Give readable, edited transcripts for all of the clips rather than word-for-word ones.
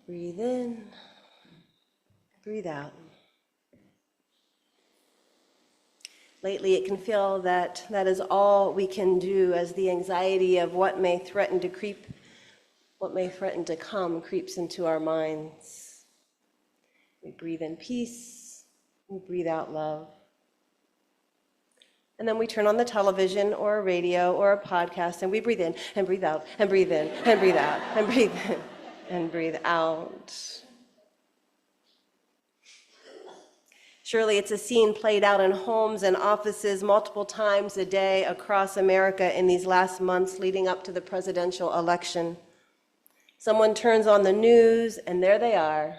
Breathe in, breathe out. Lately, it can feel that that is all we can do as the anxiety of what may threaten to creep, what may threaten to come creeps into our minds. We breathe in peace, we breathe out love. And then we turn on the television or a radio or a podcast and we breathe in and breathe out and breathe in and breathe out and breathe in and breathe out. Surely it's a scene played out in homes and offices multiple times a day across America in these last months leading up to the presidential election. Someone turns on the news and there they are.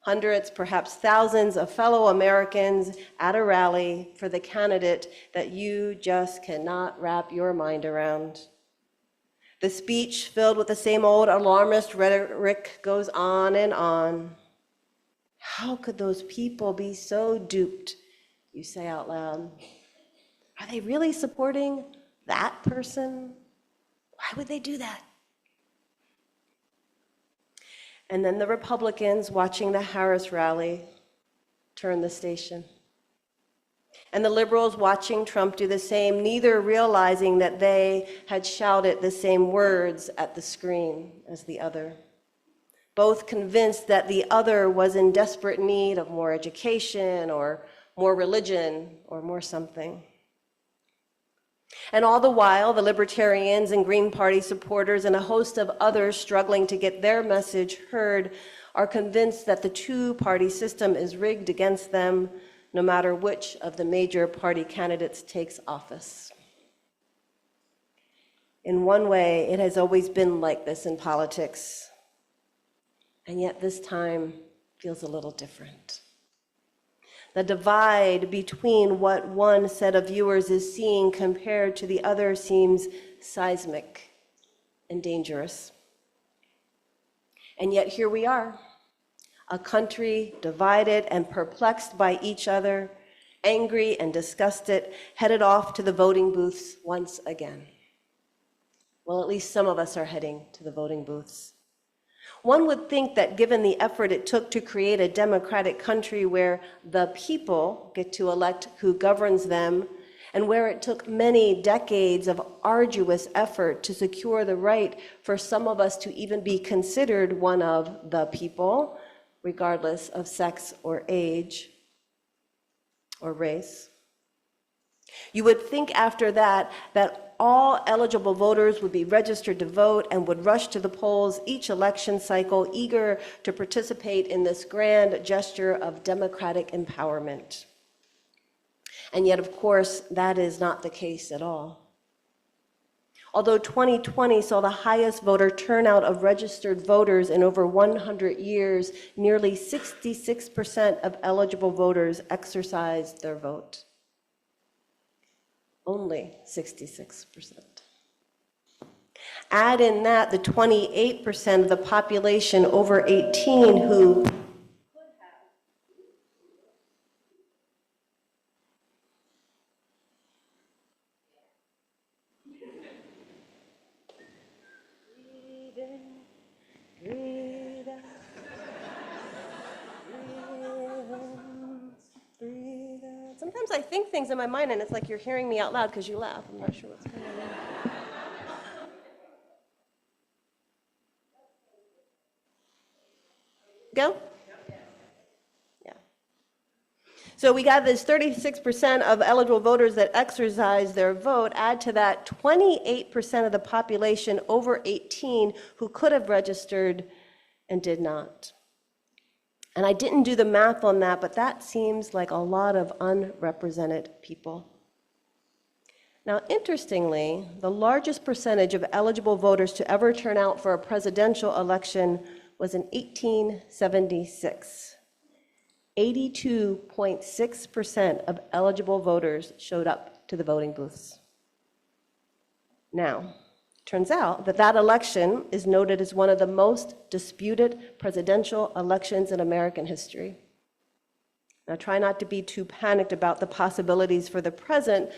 Hundreds, perhaps thousands of fellow Americans at a rally for the candidate that you just cannot wrap your mind around. The speech, filled with the same old alarmist rhetoric, goes on and on. How could those people be so duped, you say out loud? Are they really supporting that person? Why would they do that? And then the Republicans watching the Harris rally turn the station. And the liberals watching Trump do the same, neither realizing that they had shouted the same words at the screen as the other. Both convinced that the other was in desperate need of more education or more religion or more something. And all the while, the Libertarians and Green Party supporters and a host of others struggling to get their message heard are convinced that the two-party system is rigged against them, no matter which of the major party candidates takes office. In one way, it has always been like this in politics, and yet this time feels a little different. The divide between what one set of viewers is seeing compared to the other seems seismic and dangerous. And yet here we are, a country divided and perplexed by each other, angry and disgusted, headed off to the voting booths once again. Well, at least some of us are heading to the voting booths. One would think that given the effort it took to create a democratic country where the people get to elect who governs them, and where it took many decades of arduous effort to secure the right for some of us to even be considered one of the people, regardless of sex or age or race. You would think after that all eligible voters would be registered to vote and would rush to the polls each election cycle, eager to participate in this grand gesture of democratic empowerment. And yet, of course, that is not the case at all. Although 2020 saw the highest voter turnout of registered voters in over 100 years, nearly 66% of eligible voters exercised their vote. Only 66%. Add in that the 28% of the population over 18 who Sometimes I think things in my mind and it's like you're hearing me out loud because you laugh. I'm not sure what's going on. Go? Yeah. So we got this 36% of eligible voters that exercise their vote. Add to that 28% of the population over 18 who could have registered and did not. And I didn't do the math on that, but that seems like a lot of unrepresented people. Now, interestingly, the largest percentage of eligible voters to ever turn out for a presidential election was in 1876. 82.6% of eligible voters showed up to the voting booths. Now, turns out that that election is noted as one of the most disputed presidential elections in American history. Now, try not to be too panicked about the possibilities for the present,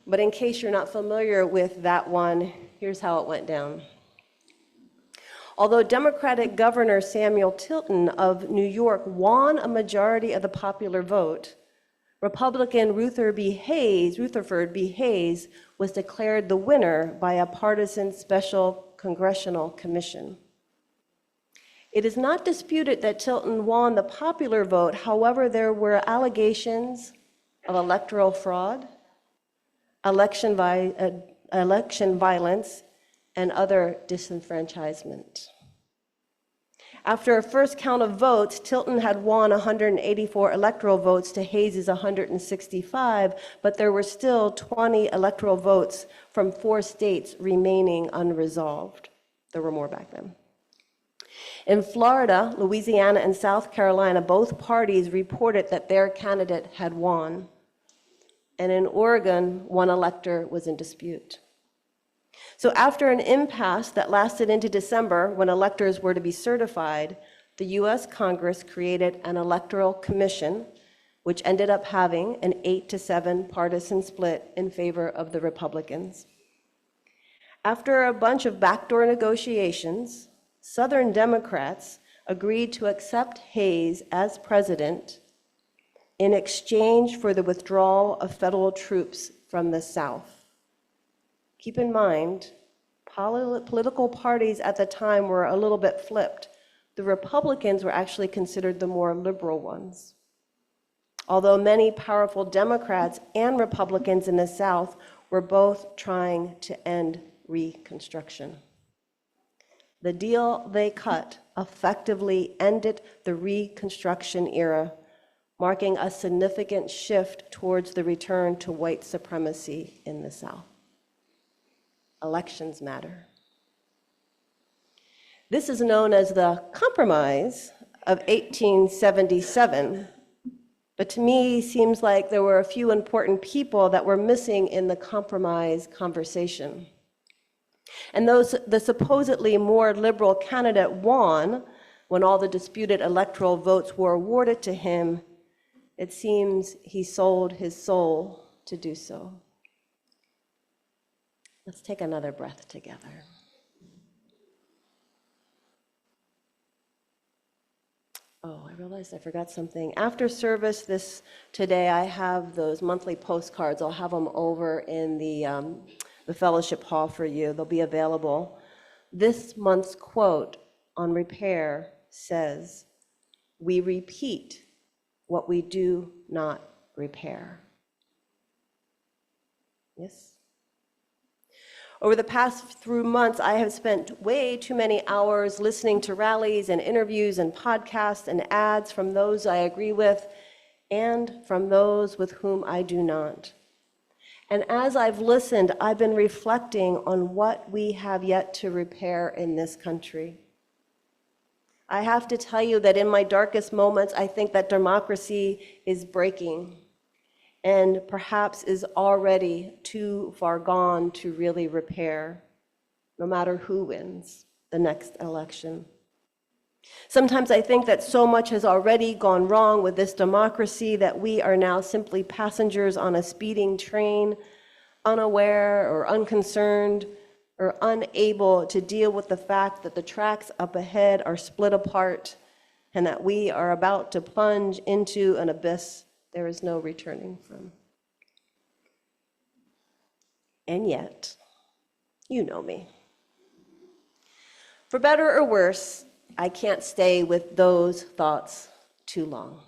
but in case you're not familiar with that one, here's how it went down. Although Democratic Governor Samuel Tilton of New York won a majority of the popular vote, Republican Rutherford B. Hayes was declared the winner by a partisan special congressional commission. It is not disputed that Tilton won the popular vote. However, there were allegations of electoral fraud, election violence, and other disenfranchisement. After a first count of votes, Tilton had won 184 electoral votes to Hayes's 165, but there were still 20 electoral votes from 4 states remaining unresolved. There were more back then. In Florida, Louisiana, and South Carolina, both parties reported that their candidate had won. And in Oregon, one elector was in dispute. So after an impasse that lasted into December, when electors were to be certified, the US Congress created an electoral commission, which ended up having an 8-7 partisan split in favor of the Republicans. After a bunch of backdoor negotiations, Southern Democrats agreed to accept Hayes as president in exchange for the withdrawal of federal troops from the South. Keep in mind, political parties at the time were a little bit flipped. The Republicans were actually considered the more liberal ones. Although many powerful Democrats and Republicans in the South were both trying to end Reconstruction. The deal they cut effectively ended the Reconstruction era, marking a significant shift towards the return to white supremacy in the South. Elections matter. This is known as the Compromise of 1877, but to me seems like there were a few important people that were missing in the compromise conversation. And the supposedly more liberal candidate won when all the disputed electoral votes were awarded to him. It seems he sold his soul to do so. Let's take another breath together. Oh, I realized I forgot something. After service today, I have those monthly postcards. I'll have them over in the fellowship hall for you. They'll be available. This month's quote on repair says, "We repeat what we do not repair." Yes? Over the past few months, I have spent way too many hours listening to rallies and interviews and podcasts and ads from those I agree with and from those with whom I do not. And as I've listened, I've been reflecting on what we have yet to repair in this country. I have to tell you that in my darkest moments, I think that democracy is breaking and perhaps is already too far gone to really repair, no matter who wins the next election. Sometimes I think that so much has already gone wrong with this democracy that we are now simply passengers on a speeding train, unaware or unconcerned or unable to deal with the fact that the tracks up ahead are split apart and that we are about to plunge into an abyss there is no returning from. And yet, you know me. For better or worse, I can't stay with those thoughts too long.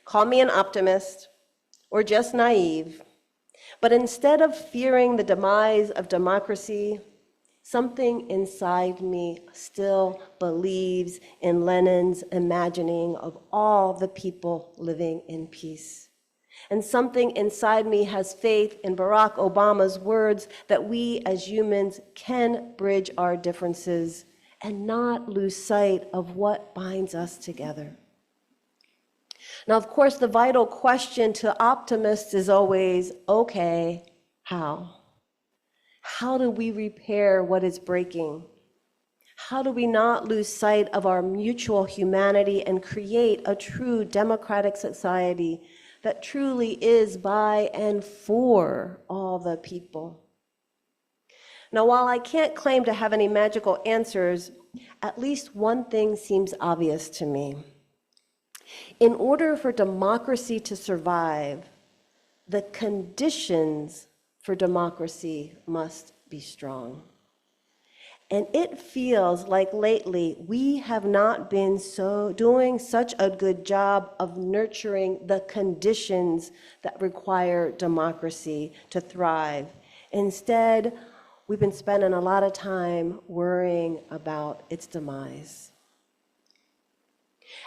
Call me an optimist or just naive, but instead of fearing the demise of democracy, something inside me still believes in Lenin's imagining of all the people living in peace. And something inside me has faith in Barack Obama's words that we as humans can bridge our differences and not lose sight of what binds us together. Now, of course, the vital question to optimists is always, okay, how? How do we repair what is breaking? How do we not lose sight of our mutual humanity and create a true democratic society that truly is by and for all the people? Now, while I can't claim to have any magical answers, at least one thing seems obvious to me. In order for democracy to survive, the conditions for democracy must be strong. And it feels like lately we have not been doing such a good job of nurturing the conditions that require democracy to thrive. Instead, we've been spending a lot of time worrying about its demise.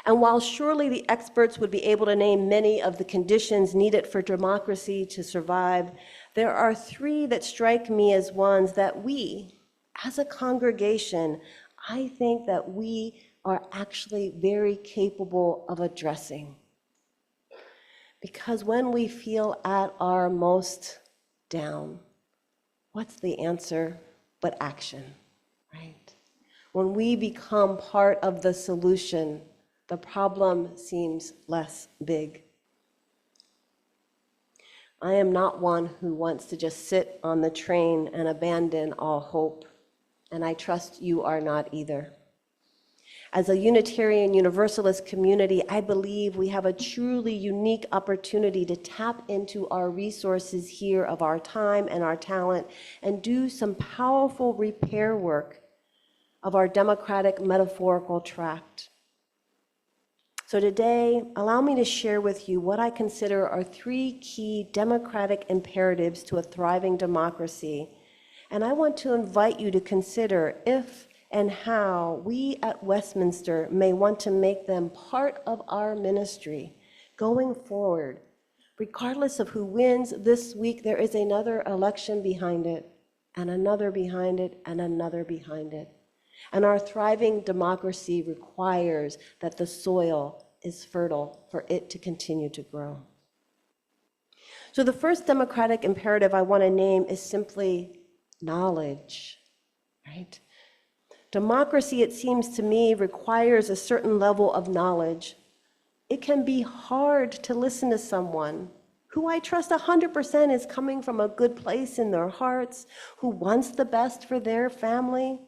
And while surely the experts would be able to name many of the conditions needed for democracy to survive, there are three that strike me as ones that we, as a congregation, I think that we are actually very capable of addressing. Because when we feel at our most down, what's the answer but action, right? When we become part of the solution, the problem seems less big. I am not one who wants to just sit on the train and abandon all hope, and I trust you are not either. As a Unitarian Universalist community, I believe we have a truly unique opportunity to tap into our resources here of our time and our talent and do some powerful repair work of our democratic metaphorical tract. So today, allow me to share with you what I consider are three key democratic imperatives to a thriving democracy. And I want to invite you to consider if and how we at Westminster may want to make them part of our ministry going forward. Regardless of who wins this week, there is another election behind it, and another behind it, and another behind it. And our thriving democracy requires that the soil is fertile for it to continue to grow. So the first democratic imperative I want to name is simply knowledge, right? Democracy, it seems to me, requires a certain level of knowledge. It can be hard to listen to someone who I trust 100% is coming from a good place in their hearts, who wants the best for their family,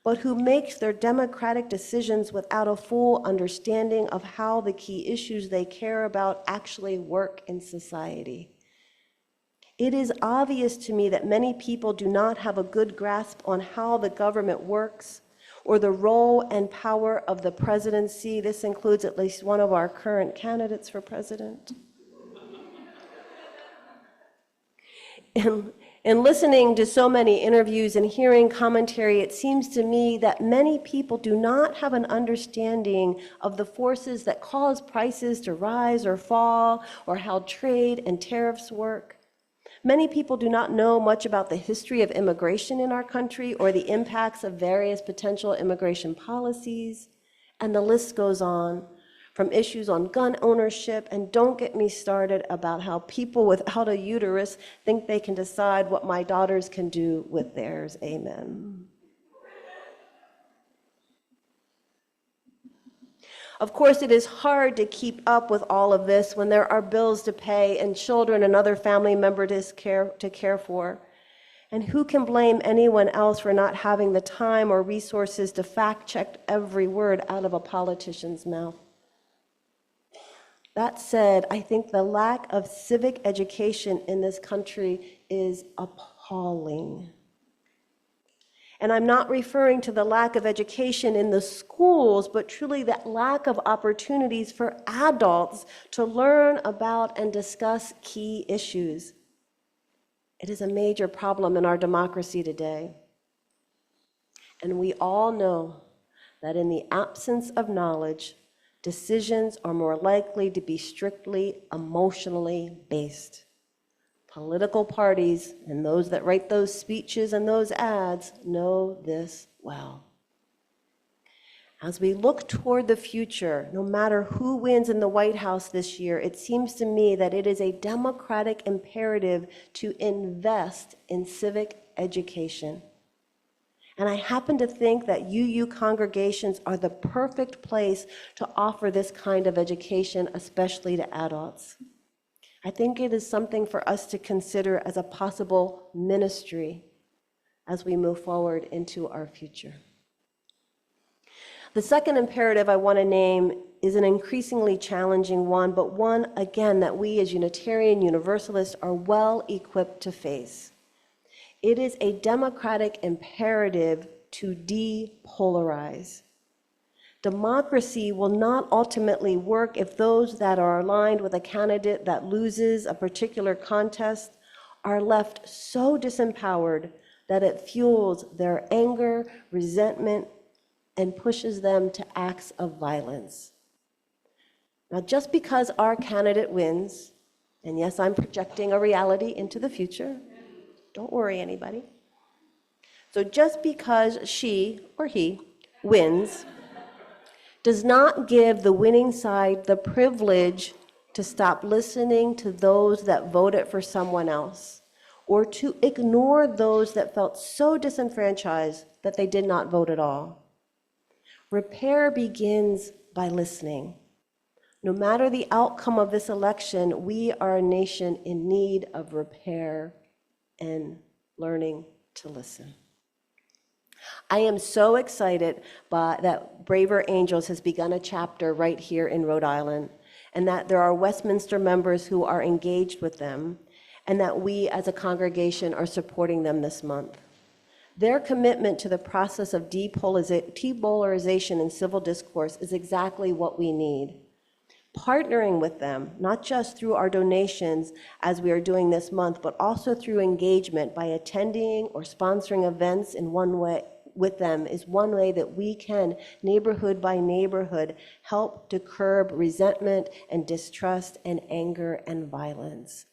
but who makes their democratic decisions without a full understanding of how the key issues they care about actually work in society. It is obvious to me that many people do not have a good grasp on how the government works or the role and power of the presidency. This includes at least one of our current candidates for president. In listening to so many interviews and hearing commentary, it seems to me that many people do not have an understanding of the forces that cause prices to rise or fall, or how trade and tariffs work. Many people do not know much about the history of immigration in our country or the impacts of various potential immigration policies, and the list goes on. From issues on gun ownership, and don't get me started about how people without a uterus think they can decide what my daughters can do with theirs. Amen. Of course, it is hard to keep up with all of this when there are bills to pay and children and other family members to care for. And who can blame anyone else for not having the time or resources to fact-check every word out of a politician's mouth? That said, I think the lack of civic education in this country is appalling. And I'm not referring to the lack of education in the schools, but truly that lack of opportunities for adults to learn about and discuss key issues. It is a major problem in our democracy today. And we all know that in the absence of knowledge, decisions are more likely to be strictly emotionally based. Political parties and those that write those speeches and those ads know this well. As we look toward the future, no matter who wins in the White House this year, it seems to me that it is a democratic imperative to invest in civic education. And I happen to think that UU congregations are the perfect place to offer this kind of education, especially to adults. I think it is something for us to consider as a possible ministry as we move forward into our future. The second imperative I want to name is an increasingly challenging one, but one, again, that we as Unitarian Universalists are well equipped to face. It is a democratic imperative to depolarize. Democracy will not ultimately work if those that are aligned with a candidate that loses a particular contest are left so disempowered that it fuels their anger, resentment, and pushes them to acts of violence. Now, just because our candidate wins, and yes, I'm projecting a reality into the future, don't worry, anybody. So just because she or he wins does not give the winning side the privilege to stop listening to those that voted for someone else, or to ignore those that felt so disenfranchised that they did not vote at all. Repair begins by listening. No matter the outcome of this election, we are a nation in need of repair and learning to listen. I am so excited that Braver Angels has begun a chapter right here in Rhode Island, and that there are Westminster members who are engaged with them, and that we as a congregation are supporting them this month. Their commitment to the process of depolarization in civil discourse is exactly what we need. Partnering with them, not just through our donations as we are doing this month, but also through engagement by attending or sponsoring events in one way with them, is one way that we can, neighborhood by neighborhood, help to curb resentment and distrust and anger and violence.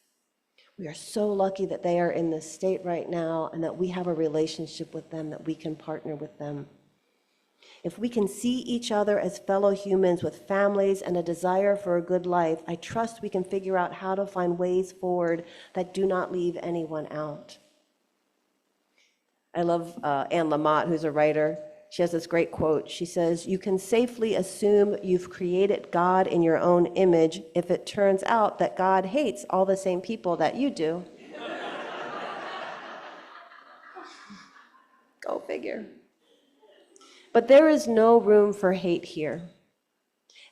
We are so lucky that they are in this state right now and that we have a relationship with them, that we can partner with them. If we can see each other as fellow humans with families and a desire for a good life, I trust we can figure out how to find ways forward that do not leave anyone out. I love Anne Lamott, who's a writer. She has this great quote. She says, "You can safely assume you've created God in your own image if it turns out that God hates all the same people that you do." Go figure. But there is no room for hate here.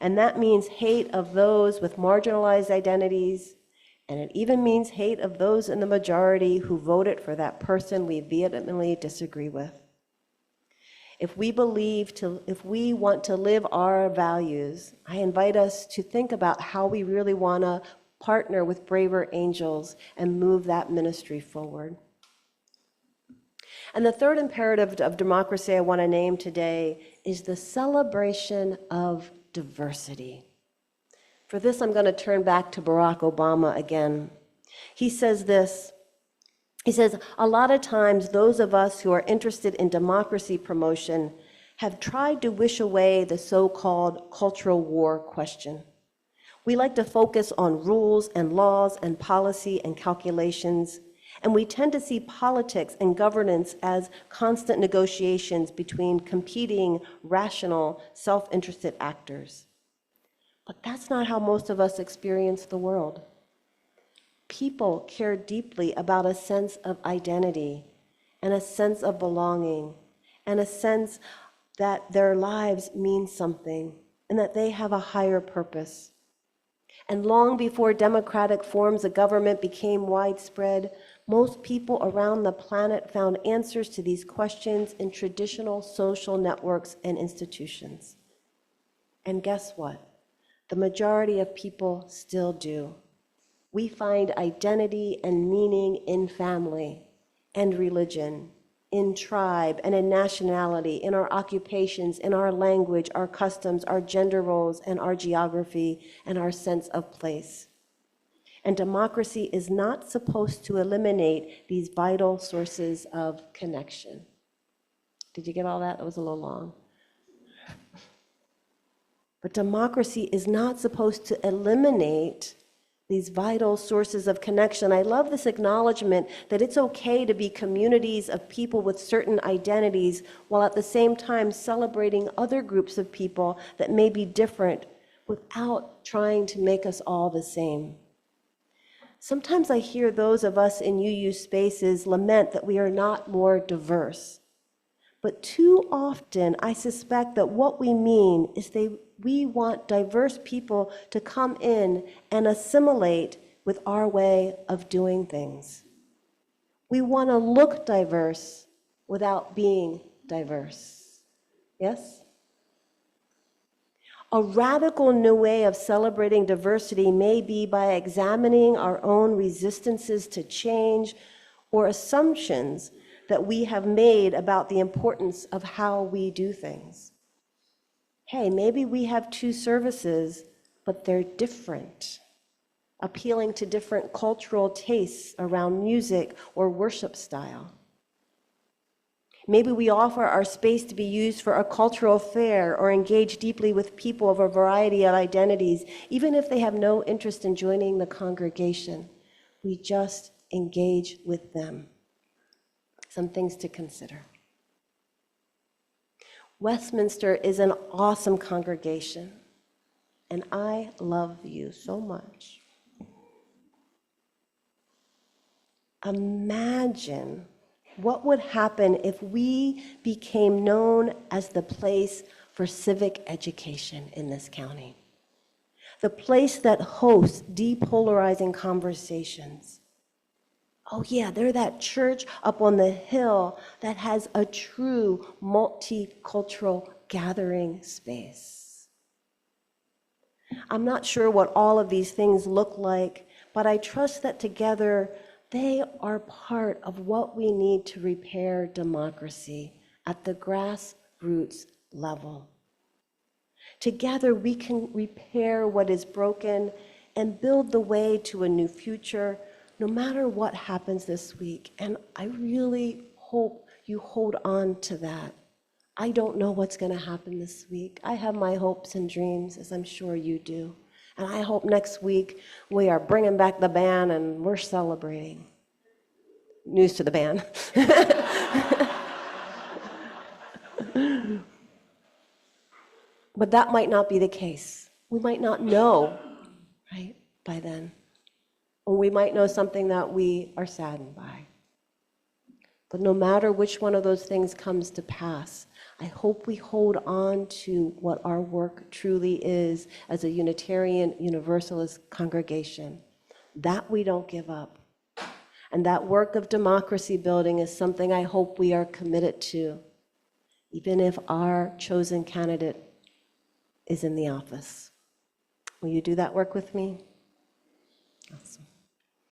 And that means hate of those with marginalized identities, and it even means hate of those in the majority who voted for that person we vehemently disagree with. If we want to live our values, I invite us to think about how we really want to partner with Braver Angels and move that ministry forward. And the third imperative of democracy I want to name today is the celebration of diversity. For this, I'm going to turn back to Barack Obama again. He says this. He says, "A lot of times those of us who are interested in democracy promotion have tried to wish away the so-called cultural war question. We like to focus on rules and laws and policy and calculations, and we tend to see politics and governance as constant negotiations between competing, rational, self-interested actors. But that's not how most of us experience the world. People care deeply about a sense of identity and a sense of belonging and a sense that their lives mean something and that they have a higher purpose. And long before democratic forms of government became widespread, most people around the planet found answers to these questions in traditional social networks and institutions. And guess what? The majority of people still do. We find identity and meaning in family and religion, in tribe and in nationality, in our occupations, in our language, our customs, our gender roles, and our geography, and our sense of place. And democracy is not supposed to eliminate these vital sources of connection." Did you get all that? That was a little long. But democracy is not supposed to eliminate these vital sources of connection. I love this acknowledgement that it's okay to be communities of people with certain identities while at the same time celebrating other groups of people that may be different without trying to make us all the same. Sometimes I hear those of us in UU spaces lament that we are not more diverse. But too often, I suspect that what we mean is we want diverse people to come in and assimilate with our way of doing things. We want to look diverse without being diverse. Yes? A radical new way of celebrating diversity may be by examining our own resistances to change or assumptions that we have made about the importance of how we do things. Hey, maybe we have two services, but they're different, appealing to different cultural tastes around music or worship style. Maybe we offer our space to be used for a cultural fair or engage deeply with people of a variety of identities, even if they have no interest in joining the congregation. We just engage with them. Some things to consider. Westminster is an awesome congregation, and I love you so much. Imagine what would happen if we became known as the place for civic education in this county? The place that hosts depolarizing conversations. Oh yeah, they're that church up on the hill that has a true multicultural gathering space. I'm not sure what all of these things look like, but I trust that together they are part of what we need to repair democracy at the grassroots level. Together, we can repair what is broken and build the way to a new future, no matter what happens this week. And I really hope you hold on to that. I don't know what's going to happen this week. I have my hopes and dreams, as I'm sure you do. And I hope next week we are bringing back the band and we're celebrating. News to the band. But that might not be the case. We might not know, right, by then. Or we might know something that we are saddened by. But no matter which one of those things comes to pass, I hope we hold on to what our work truly is as a Unitarian Universalist congregation, that we don't give up. And that work of democracy building is something I hope we are committed to, even if our chosen candidate is in the office. Will you do that work with me?